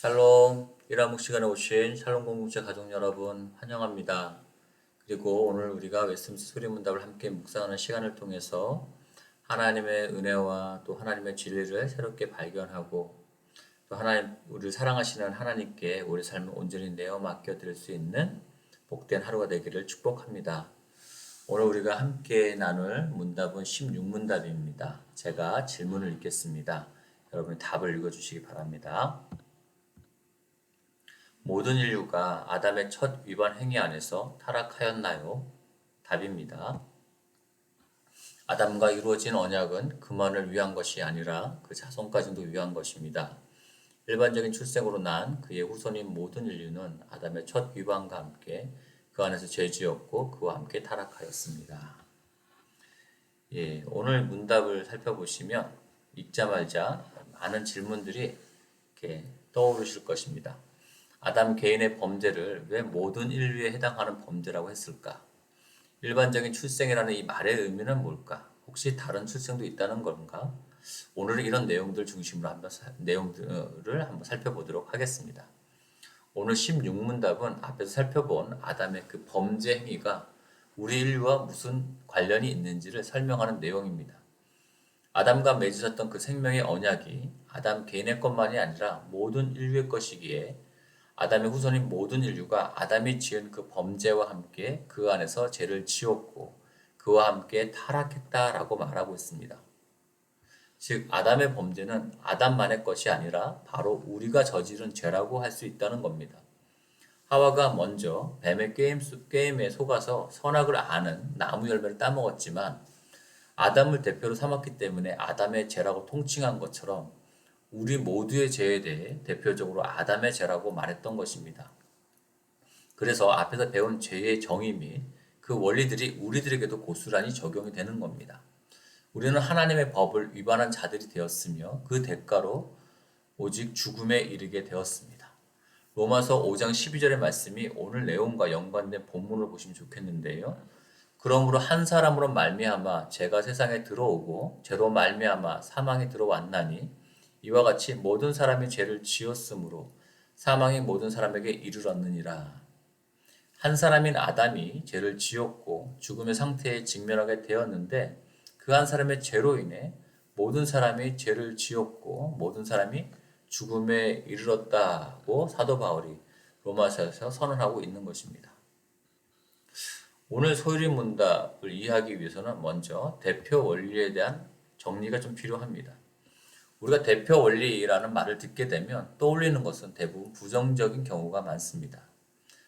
샬롬, 일화목 시간에 오신 샬롬 공동체 가족 여러분 환영합니다. 그리고 오늘 우리가 웨스트민스터 소리문답을 함께 묵상하는 시간을 통해서 하나님의 은혜와 또 하나님의 진리를 새롭게 발견하고 또 하나님, 우리를 사랑하시는 하나님께 우리 삶을 온전히 내어 맡겨드릴 수 있는 복된 하루가 되기를 축복합니다. 오늘 우리가 함께 나눌 문답은 16문답입니다. 제가 질문을 읽겠습니다. 여러분이 답을 읽어주시기 바랍니다. 모든 인류가 아담의 첫 위반 행위 안에서 타락하였나요? 답입니다. 아담과 이루어진 언약은 그만을 위한 것이 아니라 그 자손까지도 위한 것입니다. 일반적인 출생으로 난 그의 후손인 모든 인류는 아담의 첫 위반과 함께 그 안에서 죄지었고 그와 함께 타락하였습니다. 오늘 문답을 살펴보시면 읽자마자 많은 질문들이 이렇게 떠오르실 것입니다. 아담 개인의 범죄를 왜 모든 인류에 해당하는 범죄라고 했을까? 일반적인 출생이라는 이 말의 의미는 뭘까? 혹시 다른 출생도 있다는 건가? 오늘은 이런 내용들 중심으로 내용들을 한번 살펴보도록 하겠습니다. 오늘 16문답은 앞에서 살펴본 아담의 그 범죄 행위가 우리 인류와 무슨 관련이 있는지를 설명하는 내용입니다. 아담과 맺으셨던 그 생명의 언약이 아담 개인의 것만이 아니라 모든 인류의 것이기에 아담의 후손인 모든 인류가 아담이 지은 그 범죄와 함께 그 안에서 죄를 지었고 그와 함께 타락했다라고 말하고 있습니다. 즉 아담의 범죄는 아담만의 것이 아니라 바로 우리가 저지른 죄라고 할 수 있다는 겁니다. 하와가 먼저 뱀의 게임에 속아서 선악을 아는 나무 열매를 따먹었지만 아담을 대표로 삼았기 때문에 아담의 죄라고 통칭한 것처럼 우리 모두의 죄에 대해 대표적으로 아담의 죄라고 말했던 것입니다. 그래서 앞에서 배운 죄의 정의 및 그 원리들이 우리들에게도 고스란히 적용이 되는 겁니다. 우리는 하나님의 법을 위반한 자들이 되었으며 그 대가로 오직 죽음에 이르게 되었습니다. 로마서 5장 12절의 말씀이 오늘 내용과 연관된 본문을 보시면 좋겠는데요. 그러므로 한 사람으로 말미암아 죄가 세상에 들어오고 죄로 말미암아 사망이 들어왔나니 이와 같이 모든 사람이 죄를 지었으므로 사망이 모든 사람에게 이르렀느니라. 한 사람인 아담이 죄를 지었고 죽음의 상태에 직면하게 되었는데 그 한 사람의 죄로 인해 모든 사람이 죄를 지었고 모든 사람이 죽음에 이르렀다고 사도 바울이 로마서에서 선언하고 있는 것입니다. 오늘 소율이 문답을 이해하기 위해서는 먼저 대표 원리에 대한 정리가 좀 필요합니다. 우리가 대표 원리라는 말을 듣게 되면 떠올리는 것은 대부분 부정적인 경우가 많습니다.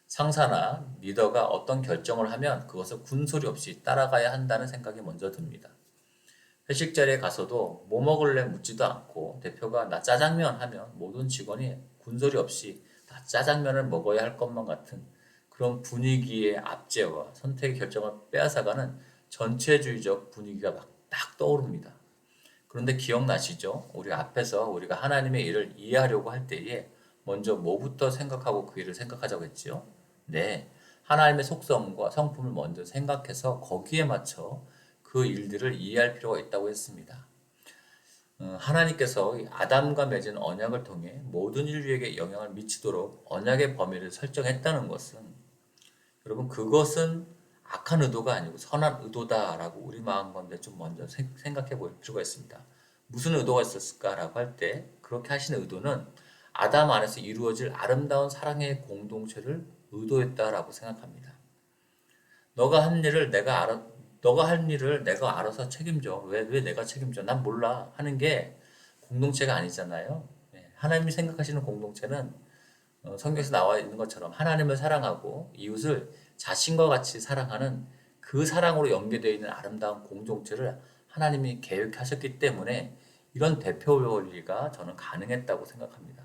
상사나 리더가 어떤 결정을 하면 그것을 군소리 없이 따라가야 한다는 생각이 먼저 듭니다. 회식 자리에 가서도 뭐 먹을래 묻지도 않고 대표가 나 짜장면 하면 모든 직원이 군소리 없이 다 짜장면을 먹어야 할 것만 같은 그런 분위기의 압제와 선택의 결정을 빼앗아가는 전체주의적 분위기가 막 딱 떠오릅니다. 그런데 기억나시죠? 우리 앞에서 우리가 하나님의 일을 이해하려고 할 때에 먼저 뭐부터 생각하고 그 일을 생각하자고 했지요? 네, 하나님의 속성과 성품을 먼저 생각해서 거기에 맞춰 그 일들을 이해할 필요가 있다고 했습니다. 하나님께서 아담과 맺은 언약을 통해 모든 인류에게 영향을 미치도록 언약의 범위를 설정했다는 것은 여러분 그것은 악한 의도가 아니고 선한 의도다라고 우리 마음 건데 좀 먼저 생각해 볼 필요가 있습니다. 무슨 의도가 있었을까라고 할 때 그렇게 하신 의도는 아담 안에서 이루어질 아름다운 사랑의 공동체를 의도했다라고 생각합니다. 너가 할 일을 내가 알아서 책임져. 왜 내가 책임져? 난 몰라. 하는 게 공동체가 아니잖아요. 하나님이 생각하시는 공동체는 성경에서 나와 있는 것처럼 하나님을 사랑하고 이웃을 자신과 같이 사랑하는 그 사랑으로 연계되어 있는 아름다운 공동체를 하나님이 계획하셨기 때문에 이런 대표 원리가 저는 가능했다고 생각합니다.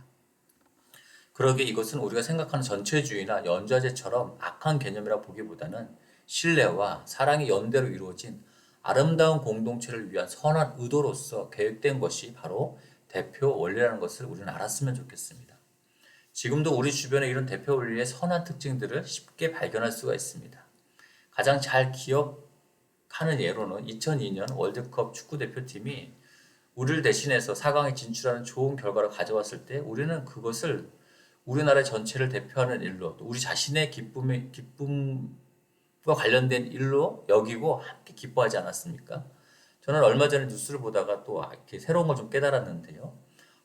그러기에 이것은 우리가 생각하는 전체주의나 연좌제처럼 악한 개념이라 보기보다는 신뢰와 사랑이 연대로 이루어진 아름다운 공동체를 위한 선한 의도로서 계획된 것이 바로 대표 원리라는 것을 우리는 알았으면 좋겠습니다. 지금도 우리 주변에 이런 대표 원리의 선한 특징들을 쉽게 발견할 수가 있습니다. 가장 잘 기억하는 예로는 2002년 월드컵 축구대표팀이 우리를 대신해서 4강에 진출하는 좋은 결과를 가져왔을 때 우리는 그것을 우리나라 전체를 대표하는 일로 또 우리 자신의 기쁨과 관련된 일로 여기고 함께 기뻐하지 않았습니까? 저는 얼마 전에 뉴스를 보다가 또 이렇게 새로운 걸 좀 깨달았는데요.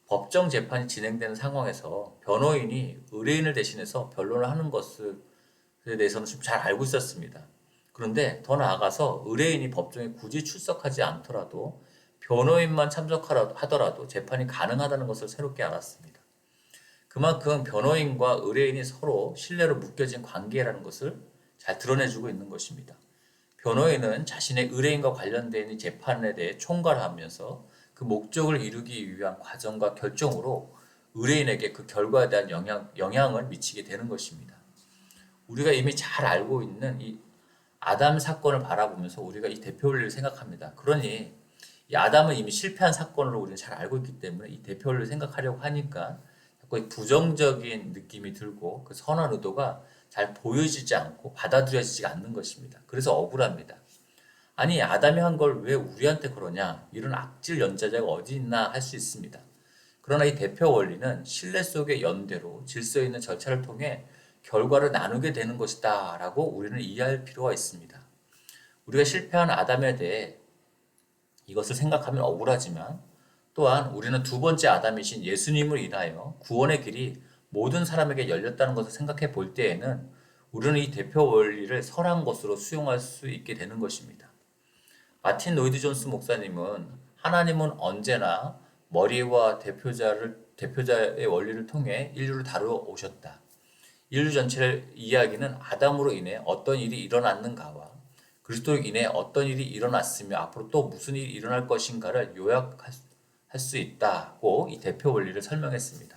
법정 재판이 진행되는 상황에서 변호인이 의뢰인을 대신해서 변론을 하는 것에 대해서는 좀 잘 알고 있었습니다. 그런데 더 나아가서 의뢰인이 법정에 굳이 출석하지 않더라도 변호인만 참석하더라도 재판이 가능하다는 것을 새롭게 알았습니다. 그만큼 변호인과 의뢰인이 서로 신뢰로 묶여진 관계라는 것을 잘 드러내주고 있는 것입니다. 변호인은 자신의 의뢰인과 관련된 이 재판에 대해 총괄하면서 그 목적을 이루기 위한 과정과 결정으로 의뢰인에게 그 결과에 대한 영향을 미치게 되는 것입니다. 우리가 이미 잘 알고 있는 이 아담 사건을 바라보면서 우리가 이 대표 원리를 생각합니다. 그러니 이 아담은 이미 실패한 사건으로 우리는 잘 알고 있기 때문에 이 대표 원리를 생각하려고 하니까 자꾸 부정적인 느낌이 들고 그 선한 의도가 잘 보여지지 않고 받아들여지지 않는 것입니다. 그래서 억울합니다. 아니 아담이 한 걸 왜 우리한테 그러냐 이런 악질 연좌자가 어디 있나 할 수 있습니다. 그러나 이 대표 원리는 신뢰 속의 연대로 질서 있는 절차를 통해 결과를 나누게 되는 것이다 라고 우리는 이해할 필요가 있습니다. 우리가 실패한 아담에 대해 이것을 생각하면 억울하지만 또한 우리는 두 번째 아담이신 예수님을 인하여 구원의 길이 모든 사람에게 열렸다는 것을 생각해 볼 때에는 우리는 이 대표 원리를 선한 것으로 수용할 수 있게 되는 것입니다. 마틴 로이드 존스 목사님은 하나님은 언제나 머리와 대표자의 원리를 통해 인류를 다루어 오셨다. 인류 전체의 이야기는 아담으로 인해 어떤 일이 일어났는가와 그리스도로 인해 어떤 일이 일어났으며 앞으로 또 무슨 일이 일어날 것인가를 요약할 수 있다고 이 대표 원리를 설명했습니다.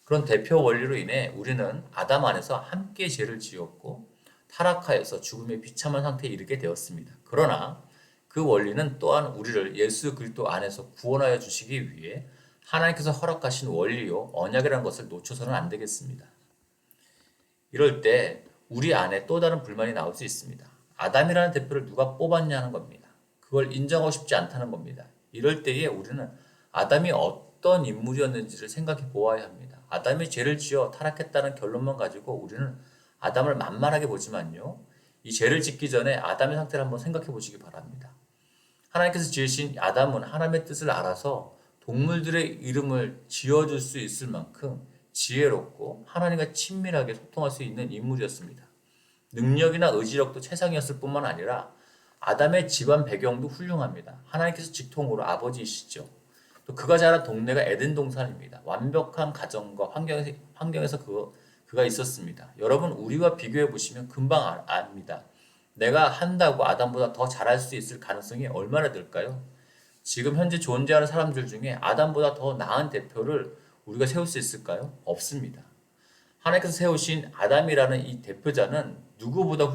그런 대표 원리로 인해 우리는 아담 안에서 함께 죄를 지었고 타락하여서 죽음의 비참한 상태에 이르게 되었습니다. 그러나 그 원리는 또한 우리를 예수 그리스도 안에서 구원하여 주시기 위해 하나님께서 허락하신 원리요 언약이라는 것을 놓쳐서는 안 되겠습니다. 이럴 때 우리 안에 또 다른 불만이 나올 수 있습니다. 아담이라는 대표를 누가 뽑았냐는 겁니다. 그걸 인정하고 싶지 않다는 겁니다. 이럴 때에 우리는 아담이 어떤 인물이었는지를 생각해 보아야 합니다. 아담이 죄를 지어 타락했다는 결론만 가지고 우리는 아담을 만만하게 보지만요. 이 죄를 짓기 전에 아담의 상태를 한번 생각해 보시기 바랍니다. 하나님께서 지으신 아담은 하나님의 뜻을 알아서 동물들의 이름을 지어줄 수 있을 만큼 지혜롭고 하나님과 친밀하게 소통할 수 있는 인물이었습니다. 능력이나 의지력도 최상이었을 뿐만 아니라 아담의 집안 배경도 훌륭합니다. 하나님께서 직통으로 아버지이시죠. 또 그가 자란 동네가 에덴 동산입니다. 완벽한 가정과 환경에서 그가 있었습니다. 여러분 우리와 비교해 보시면 금방 압니다. 내가 한다고 아담보다 더 잘할 수 있을 가능성이 얼마나 될까요? 지금 현재 존재하는 사람들 중에 아담보다 더 나은 대표를 우리가 세울 수 있을까요? 없습니다. 하나님께서 세우신 아담이라는 이 대표자는 누구보다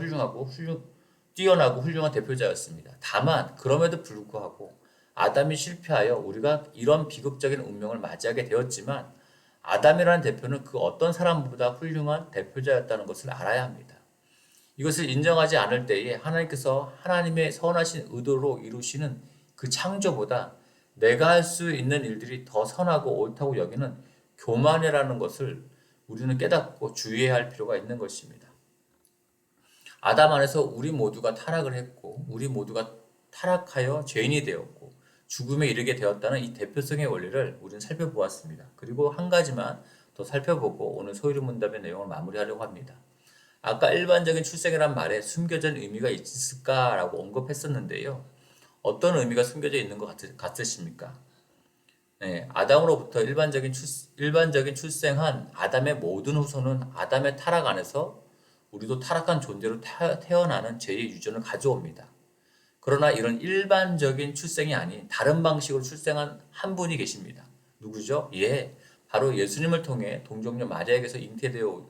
뛰어나고 훌륭한 대표자였습니다. 다만 그럼에도 불구하고 아담이 실패하여 우리가 이런 비극적인 운명을 맞이하게 되었지만 아담이라는 대표는 그 어떤 사람보다 훌륭한 대표자였다는 것을 알아야 합니다. 이것을 인정하지 않을 때에 하나님께서 하나님의 선하신 의도로 이루시는 그 창조보다 내가 할 수 있는 일들이 더 선하고 옳다고 여기는 교만이라는 것을 우리는 깨닫고 주의해야 할 필요가 있는 것입니다. 아담 안에서 우리 모두가 타락을 했고 우리 모두가 타락하여 죄인이 되었고 죽음에 이르게 되었다는 이 대표성의 원리를 우리는 살펴보았습니다. 그리고 한 가지만 더 살펴보고 오늘 소유리 문답의 내용을 마무리하려고 합니다. 아까 일반적인 출생이란 말에 숨겨진 의미가 있을까라고 언급했었는데요. 어떤 의미가 숨겨져 있는 것 같으십니까? 네, 아담으로부터 일반적인 출생한 아담의 모든 후손은 아담의 타락 안에서 우리도 타락한 존재로 태어나는 죄의 유전을 가져옵니다. 그러나 이런 일반적인 출생이 아닌 다른 방식으로 출생한 한 분이 계십니다. 누구죠? 바로 예수님을 통해 동정녀 마리아에게서 잉태되어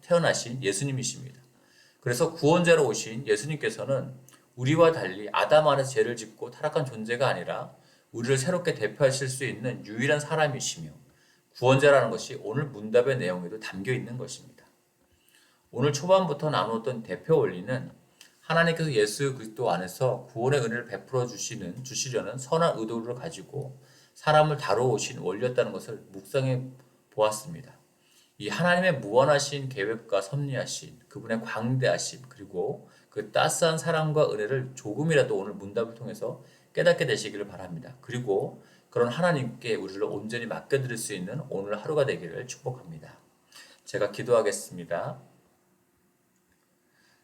태어나신 예수님이십니다. 그래서 구원자로 오신 예수님께서는 우리와 달리 아담 안에서 죄를 짓고 타락한 존재가 아니라 우리를 새롭게 대표하실 수 있는 유일한 사람이시며 구원자라는 것이 오늘 문답의 내용에도 담겨 있는 것입니다. 오늘 초반부터 나누었던 대표 원리는 하나님께서 예수 그리스도 안에서 구원의 은혜를 베풀어 주시려는 선한 의도를 가지고 사람을 다루어 오신 원리였다는 것을 묵상해 보았습니다. 이 하나님의 무한하신 계획과 섭리하신 그분의 광대하심 그리고 그 따스한 사랑과 은혜를 조금이라도 오늘 문답을 통해서 깨닫게 되시기를 바랍니다. 그리고 그런 하나님께 우리를 온전히 맡겨드릴 수 있는 오늘 하루가 되기를 축복합니다. 제가 기도하겠습니다.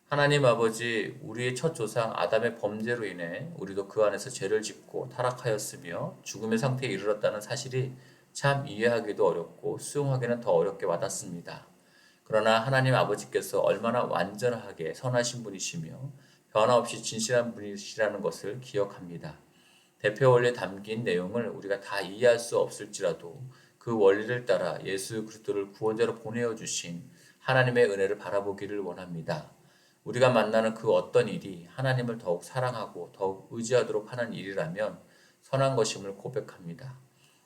하나님 아버지, 우리의 첫 조상 아담의 범죄로 인해 우리도 그 안에서 죄를 짓고 타락하였으며 죽음의 상태에 이르렀다는 사실이 참 이해하기도 어렵고 수용하기는 더 어렵게 와닿습니다. 그러나 하나님 아버지께서 얼마나 완전하게 선하신 분이시며 변함없이 진실한 분이시라는 것을 기억합니다. 대표 원리에 담긴 내용을 우리가 다 이해할 수 없을지라도 그 원리를 따라 예수 그리스도를 구원자로 보내어 주신 하나님의 은혜를 바라보기를 원합니다. 우리가 만나는 그 어떤 일이 하나님을 더욱 사랑하고 더욱 의지하도록 하는 일이라면 선한 것임을 고백합니다.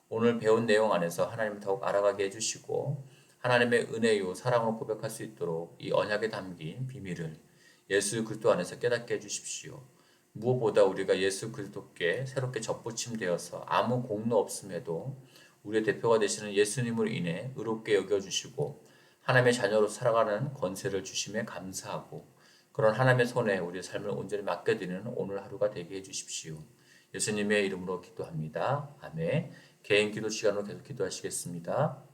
오늘 배운 내용 안에서 하나님을 더욱 알아가게 해주시고 하나님의 은혜요 사랑으로 고백할 수 있도록 이 언약에 담긴 비밀을 예수 그리스도 안에서 깨닫게 해주십시오. 무엇보다 우리가 예수 그리스도께 새롭게 접붙임되어서 아무 공로 없음에도 우리의 대표가 되시는 예수님으로 인해 의롭게 여겨주시고 하나님의 자녀로 살아가는 권세를 주심에 감사하고 그런 하나님의 손에 우리의 삶을 온전히 맡겨드리는 오늘 하루가 되게 해주십시오. 예수님의 이름으로 기도합니다. 아멘. 개인 기도 시간으로 계속 기도하시겠습니다.